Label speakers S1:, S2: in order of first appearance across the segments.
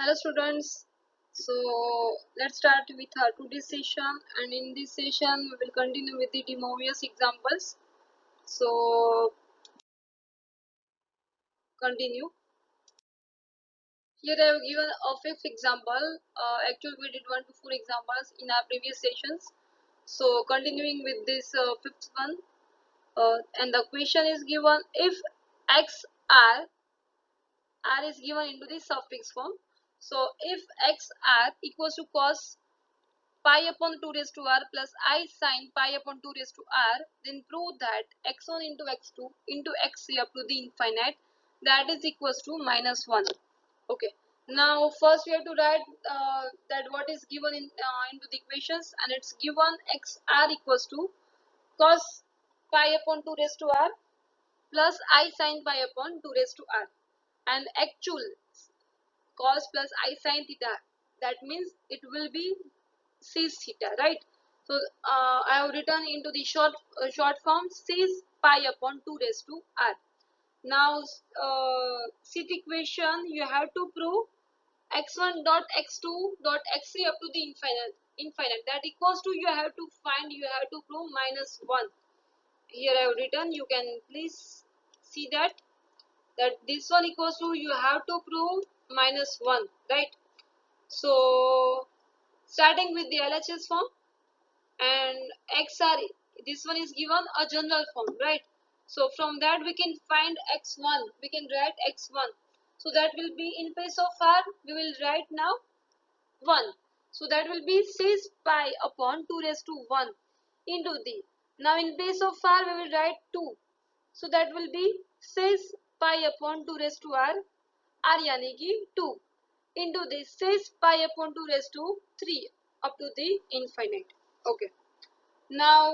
S1: Hello students. So let's start with our today's session, and in this session we will continue with the Demovius examples. So continue. Here I have given a fifth example. Actually we did 1 to 4 examples in our previous sessions. So continuing with this fifth one, and the question is given if x r is given into the suffix form. So if x r equals to cos pi upon 2 raised to r plus I sin pi upon 2 raised to r, then prove that x1 into x2 into x3 up to the infinite, that is equals to minus 1. Okay, now first we have to write that what is given into the equations, and it's given xr equals to cos pi upon 2 raised to r plus I sin pi upon 2 raised to r, and actual cos plus I sin theta, that means it will be sec theta, right? So I have written into the short form sec pi upon 2 raised to r. Now see the equation, you have to prove x1 dot x2 dot x3 up to the infinite, that equals to, you have to prove minus 1. Here I have written, you can please see that this one equals to, you have to prove minus 1, right? So starting with the LHS form, and XR, this one is given a general form, right? So from that we can find x1, we can write x1. So that will be, in place of r we will write now 1. So that will be 6 pi upon 2 raised to 1 into the, now in place of r we will write 2. So that will be 6 pi upon 2 raised to r यानी कि 2 into this 6 pi upon 2 raised to 3 up to the infinite. Okay, now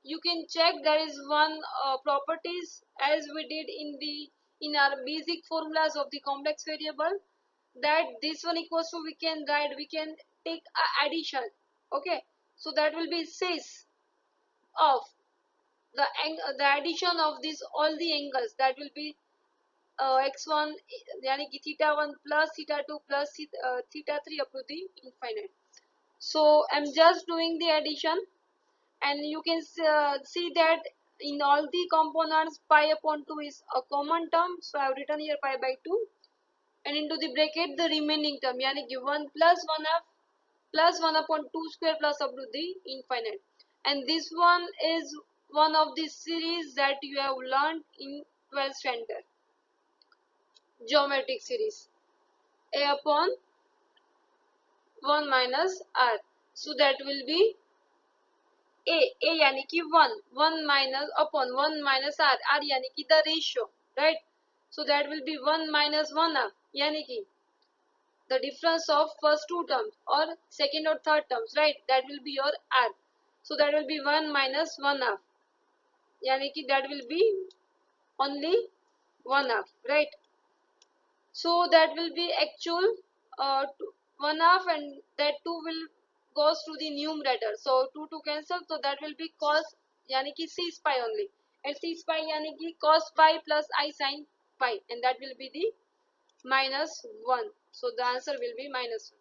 S1: you can check there is one properties as we did in our basic formulas of the complex variable, that this one equals to, we can write, we can take addition. Okay, so that will be 6 of the addition of this all the angles, that will be x1 यानी कि theta 1 plus theta 2 plus theta 3 up to the infinite. So I'm just doing the addition, and you can see that in all the components pi upon 2 is a common term, so I have written here pi by 2, and into the bracket the remaining term यानी कि 1 plus 1 half plus 1 upon 2 square plus up to the infinite. And this one is one of the series that you have learned in 12th standard, geometric series, a upon 1 minus r. So that will be a यानी कि 1 minus upon 1 minus r यानी कि the ratio, right? So that will be 1 minus 1 half यानी कि the difference of first two terms or second or third terms, right? That will be your r. So that will be 1 minus 1 half यानी कि that will be only 1 half, right? So that will be actual 1 half, and that 2 will goes to the numerator, so 2 to cancel, so that will be cos यानी कि c pi only, and c pi यानी कि cos pi plus I sin pi, and that will be the minus 1. So the answer will be minus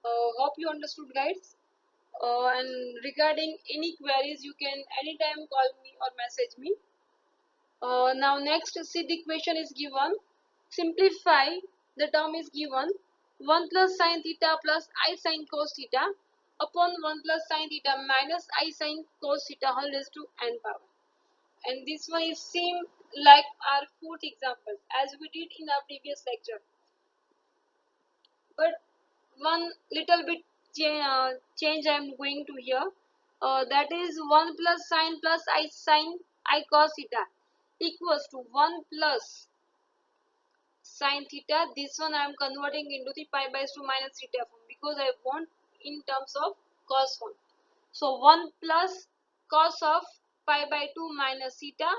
S1: 1. Hope you understood, guys. And regarding any queries, you can anytime call me or message me. Now next, see the equation is given. Simplify, the term is given 1 plus sin theta plus I sin cos theta upon 1 plus sin theta minus I sin cos theta whole raised to n power. And this one is same like our fourth example as we did in our previous lecture, but one little bit change I am going to here. That is 1 plus sin plus I sin I cos theta equals to 1 plus sin theta. This one I am converting into the pi by 2 minus theta form because I want in terms of cos form. So 1 plus cos of pi by 2 minus theta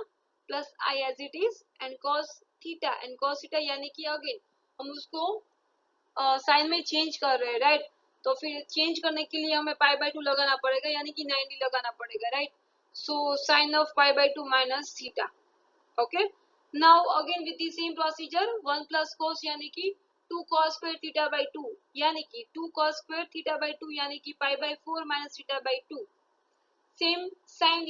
S1: plus I as it is, and cos theta यानी कि again हम उसको sign में change कर रहे हैं, right? तो फिर चेंज करने के लिए हमें पाई बाय 2 लगाना पड़ेगा यानी कि 90 लगाना पड़ेगा, right? So sine of pi by 2 minus theta. Okay, now again with the same procedure 1 plus cos यानी कि 2 cos square theta by 2 यानी कि 2 cos square theta by 2 यानी कि pi by 4 minus theta by 2. Same sin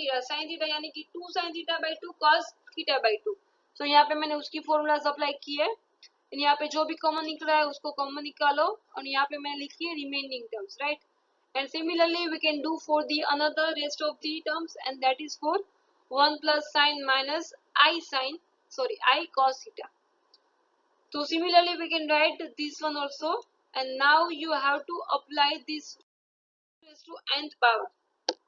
S1: theta यानी कि 2 sin theta by 2 cos theta by 2. सो यहाँ पे मैंने उसकी फॉर्मूलाज अप्लाई की है. यहाँ पे जो भी कॉमन निकल रहा है उसको कॉमन निकालो और यहाँ पे मैंने लिखी है remaining terms, right. And similarly we can do for the another rest of the terms, and that is for 1 plus sin minus I cos theta. So similarly we can write this one also, and now you have to apply this raised to nth power.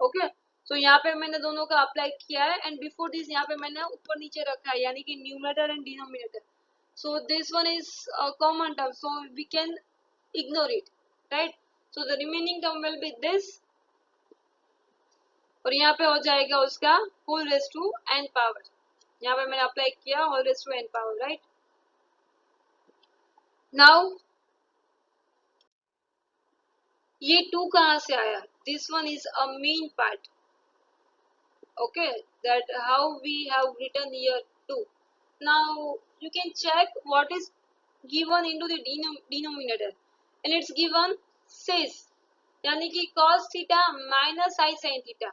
S1: Okay, so यहाँ पे मैंने दोनों का apply किया है, and before this यहाँ पे मैंने ऊपर नीचे रखा है यानी कि numerator and denominator. So this one is a common term, so we can ignore it, right. So the remaining term will be this, और यहाँ पे हो जाएगा उसका whole raise to n power. यहाँ पे मैंने अप्लाई किया whole raise to n power, right. Now ये 2 कहाँ से आया? This one is a main part. Okay, that how we have written here 2. Now you can check what is given into the denominator, and it's given says यानी कि cos theta minus I sin theta,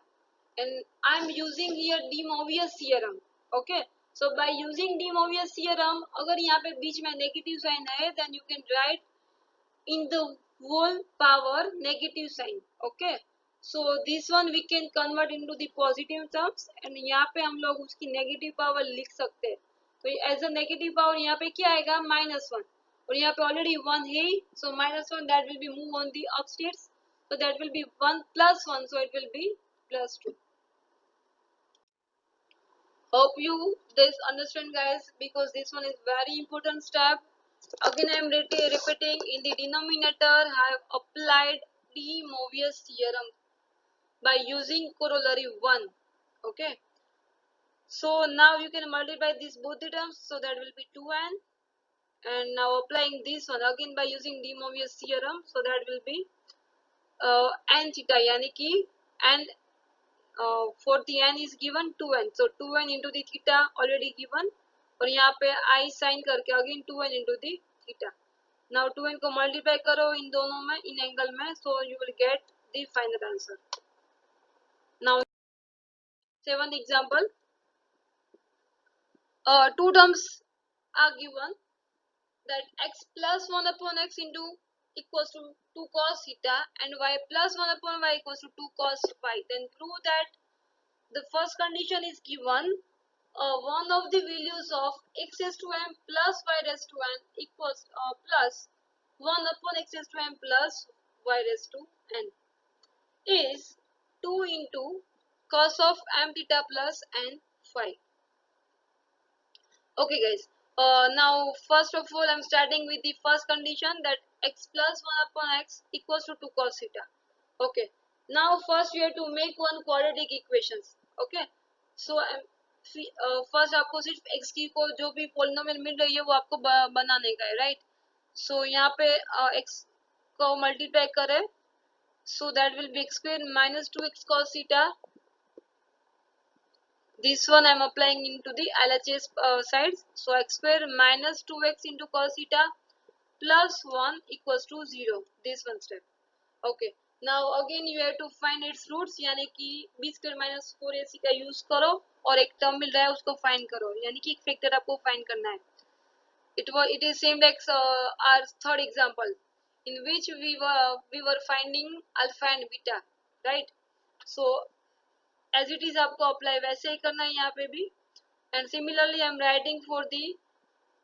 S1: and I'm using here De Moivre's theorem. Okay, so by using De Moivre's theorem, अगर यहाँ पे बीच में negative sign है then you can write in the whole power negative sign. Okay, so this one we can convert into the positive terms, and यहाँ पे हम लोग उसकी नेगेटिव पावर लिख सकते हैं. तो एज अ नेगेटिव पावर यहाँ पे क्या आएगा? -1, और यहाँ पे ऑलरेडी 1 है, सो -1 that will be move on the upstairs, so that will be 1 plus 1, so it will be +2. Hope you this understand, guys, because this one is very important step. Again I am repeating, in the denominator I have applied De Moivre's theorem by using corollary 1. Okay, so now you can multiply these both the terms, so that will be 2n, and now applying this one again by using De Moivre's theorem, so that will be n theta यानी कि n for the n is given 2n, so 2n into the theta already given, और यहाँ पे I sin करके again 2n into the theta. Now 2n को multiply करो इन दोनों में, इन एंगल में, so you will get the final answer. Now 7th example, two terms are given, that x plus 1 upon x into equals to 2 cos theta, and y plus 1 upon y equals to 2 cos y. Then prove that the first condition is given, one of the values of x raised to m plus y raised to n equals plus 1 upon x raised to m plus y raised to n is 2 into cos of m theta plus n phi. Okay, guys, now first of all I'm starting with the first condition, that x plus 1 upon x equals to 2 cos theta. Okay, now first we have to make one quadratic equations. Okay, so first आपको सिर्फ x की को जो भी polynomial मिल रही है वो आपको बनाने का है, राइट. सो यहाँ पे x को मल्टीप्लाई करें, so that will be x square minus 2x cos theta. This one I am applying into the LHS sides, so x square minus 2x into cos theta plus 1 equals to 0. This one step. Okay, now again you have to find its roots, यानी कि b square minus 4ac का use करो और एक term मिल रहा है उसको find करो, यानी कि एक फैक्टर आपको फाइंड करना है. It is same like our third example, in which we were finding alpha and beta, right. So as it is आपको अप्लाई वैसे ही करना है यहाँ पे भी. And similarly I am writing for the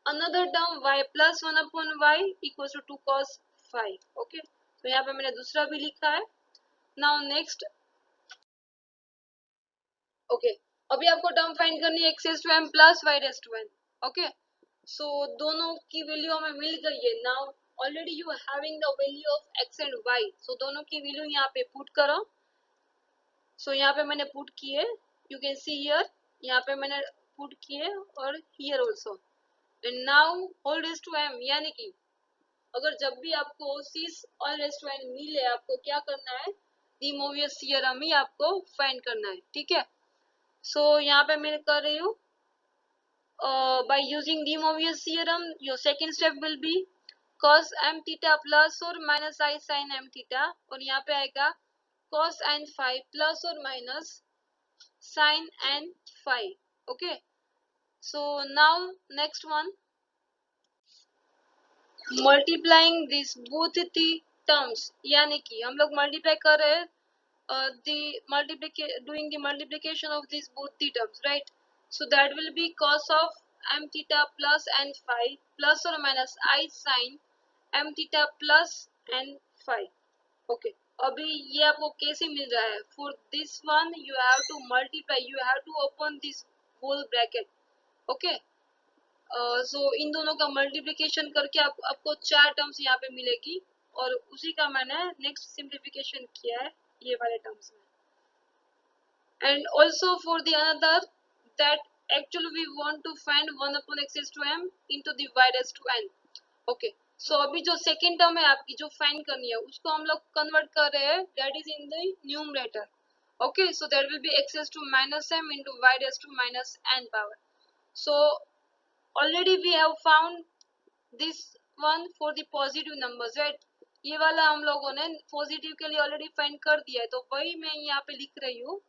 S1: another term y plus 1 upon y equals to 2 cos phi. Okay, तो यहाँ पे मैंने दूसरा भी लिखा है. Now next, okay, अभी आपको टर्म फाइंड करनी है x raised to m plus y raised to n. Okay, so दोनों की वैल्यू हमें मिल गई है. Now already you are having the value of x and y, so दोनों की वैल्यू यहाँ पे पुट करो. So यहाँ पे मैंने पुट किए, you can see here, यहाँ पे मैंने पुट किए और here also, and now whole raised to m, यानी कि अगर जब भी आपको cis all raised to n मिले, आपको क्या करना है, De Moivre's theorem ही आपको फाइंड करना है. ठीक है, so यहाँ पे मैं कर रही हूँ, by using De Moivre's theorem, your second step will be cos m theta plus और minus I sin m theta, और यहाँ पे आएगा cos n phi प्लस और minus sin n phi. Okay, so now next one, multiplying this both the terms, यानी कि हम लोग मल्टीप्लाई कर रहे हैं doing the multiplication of these both the terms, right? So that will be cos of m theta plus n phi plus or minus I sin m theta plus n phi. Okay, अभी ये आपको कैसे मिल रहा है? For this one you have to multiply, you have to open this whole bracket. Okay, सो इन दोनों का multiplication करके आपको चार टर्म्स यहाँ पे मिलेगी, और उसी का मैंने नेक्स्ट सिंप्लीफिकेशन किया है ये वाले टर्म्स में. And also for the another that actually we want to find 1 upon x raised to m into the y raised to n. Okay, so अभी जो सेकेंड टर्म है आपकी जो फाइंड करनी है उसको हम लोग कन्वर्ट कर रहे हैं, that is in the numerator. Okay, so that will be x raised to minus m into y raised to minus n power. So already we have found this one for the positive numbers, right? ये वाला हम लोगों ने positive के लिए already find कर दिया है, तो वही मैं यहाँ पे लिख रही हूँ.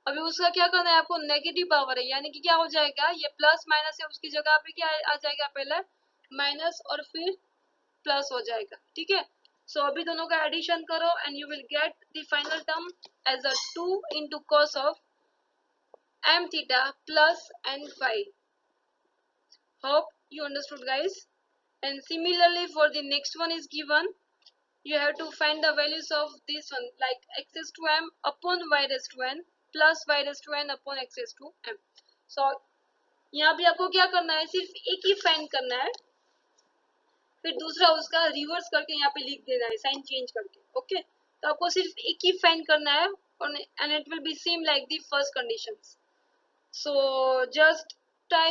S1: अभी उसका क्या करना है आपको, नेगेटिव पावर है, यानी कि क्या हो जाएगा, ये प्लस माइनस है उसकी जगह पे क्या आ जाएगा, पहले माइनस और फिर प्लस हो जाएगा. ठीक है, सो अभी दोनों का एडिशन करो and you will get the final term as a 2 into cos of m theta plus n phi. Hope you understood, guys. And similarly for the next one is given, you have to find the values of this one, like x raised to m upon y raised to n plus y raised to n upon x raised to m. So यहाँ भी आपको क्या करना है, सिर्फ एक ही find करना है, फिर दूसरा उसका रिवर्स करके यहाँ पे लिख देना है साइन चेंज करके. ओके, तो आपको सिर्फ एक ही फाइंड करना है, और and it will be same like the first conditions. So just try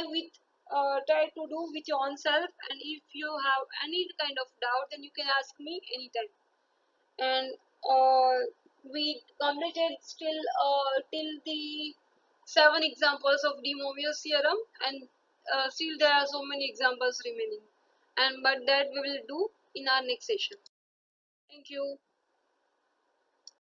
S1: to do with your own self, and if you have any kind of doubt then you can ask me anytime. And we completed still till the 7 examples of De Moivre's theorem, and still there are so many examples remaining, and but that we will do in our next session. Thank you.